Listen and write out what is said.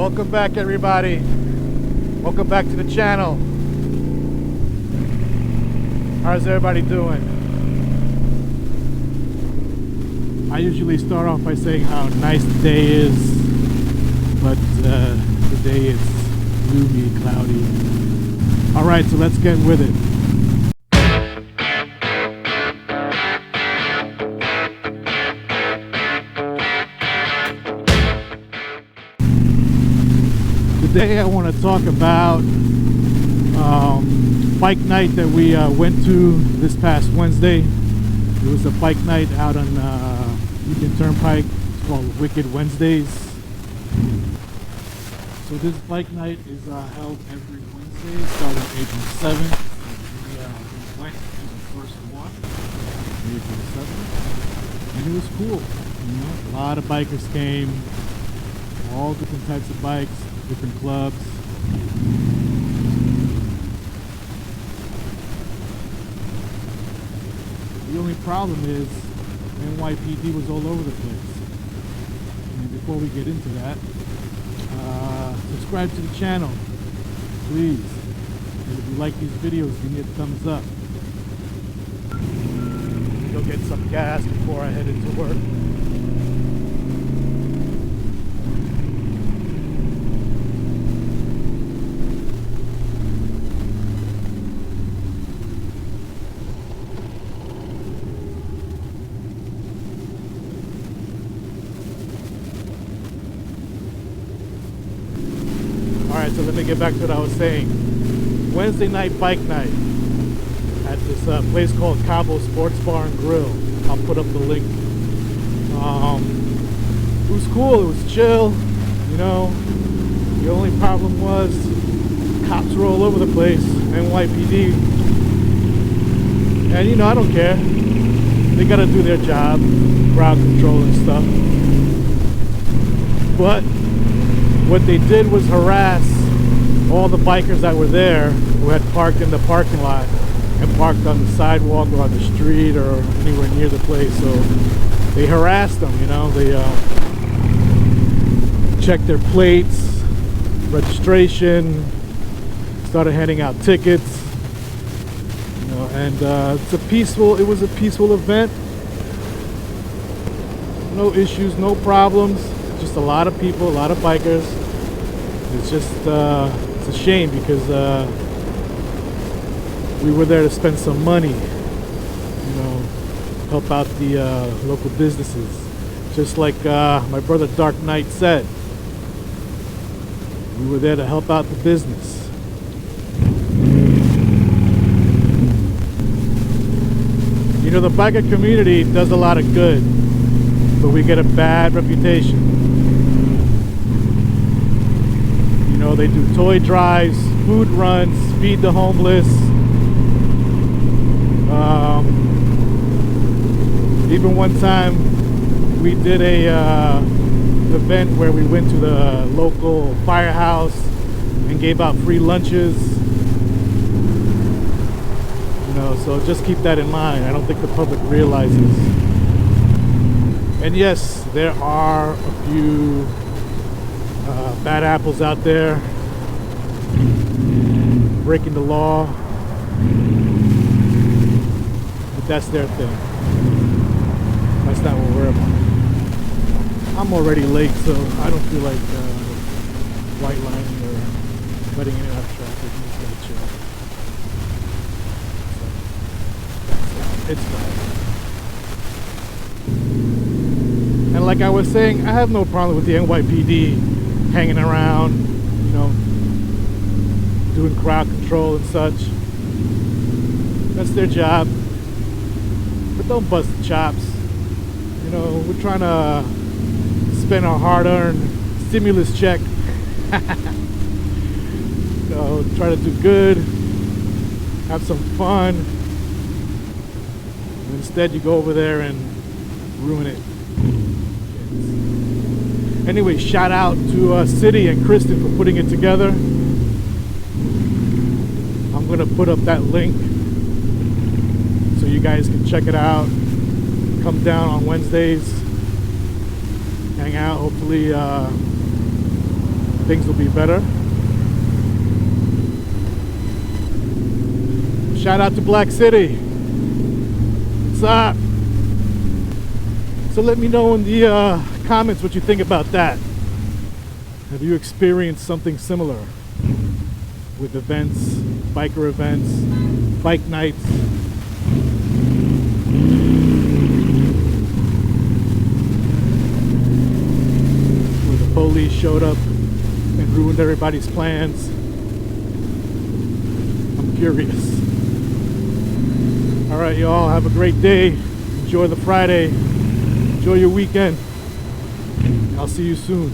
Welcome back, everybody. Welcome back to the channel. How's everybody doing? I usually start off by saying how nice the day is, but today it's gloomy, cloudy. Alright, so let's get with it. Today I want to talk about bike night that we went to this past Wednesday. It was a bike night out on Union Turnpike. It's called Wicked Wednesdays. So this bike night is held every Wednesday starting April 7th. We went to the first one, April 7th, and it was cool. You know, a lot of bikers came, all different types of bikes, different clubs. The only problem is Nypd was all over the place. And before we get into that, subscribe to the channel, please. And if you like these videos, give me a thumbs up. Go get some gas before I head into work. Alright, so let me get back to what I was saying. Wednesday night bike night at this place called Cabo Sports Bar Grill. I'll put up the link. It was cool, it was chill, you know. The only problem was cops were all over the place, NYPD. And you know, I don't care. They gotta do their job, crowd control and stuff. But what they did was harass all the bikers that were there who had parked in the parking lot and parked on the sidewalk or on the street or anywhere near the place. So they harassed them, you know. They checked their plates, registration, started handing out tickets, you know. And it was a peaceful event. No issues, no problems. Just a lot of people, a lot of bikers. It's just it's a shame because we were there to spend some money, you know, help out the local businesses. Just like my brother Dark Knight said, we were there to help out the business. You know, the biker community does a lot of good, but we get a bad reputation. You know, they do toy drives, food runs, feed the homeless. Even one time we did a event where we went to the local firehouse and gave out free lunches. You know, so just keep that in mind. I don't think the public realizes. And yes, there are a few bad apples out there breaking the law, but that's their thing. That's not what we're about. I'm already late, so I don't feel like white lining or letting anyone out of traffic. I'm just gonna chill. So, it's fine. And like I was saying, I have no problem with the NYPD hanging around, you know, doing crowd control and such. That's their job. But don't bust the chops. You know, we're trying to spend our hard-earned stimulus check. You know, try to do good, have some fun. And instead you go over there and ruin it. Anyway, shout out to City and Kristen for putting it together. I'm gonna put up that link so you guys can check it out. Come down on Wednesdays, hang out. Hopefully things will be better. Shout out to Black City. What's up? So let me know in the comments what you think about that. Have you experienced something similar with events, biker events, bike nights? Where the police showed up and ruined everybody's plans? I'm curious. All right, y'all, have a great day. Enjoy the Friday. Enjoy your weekend. I'll see you soon.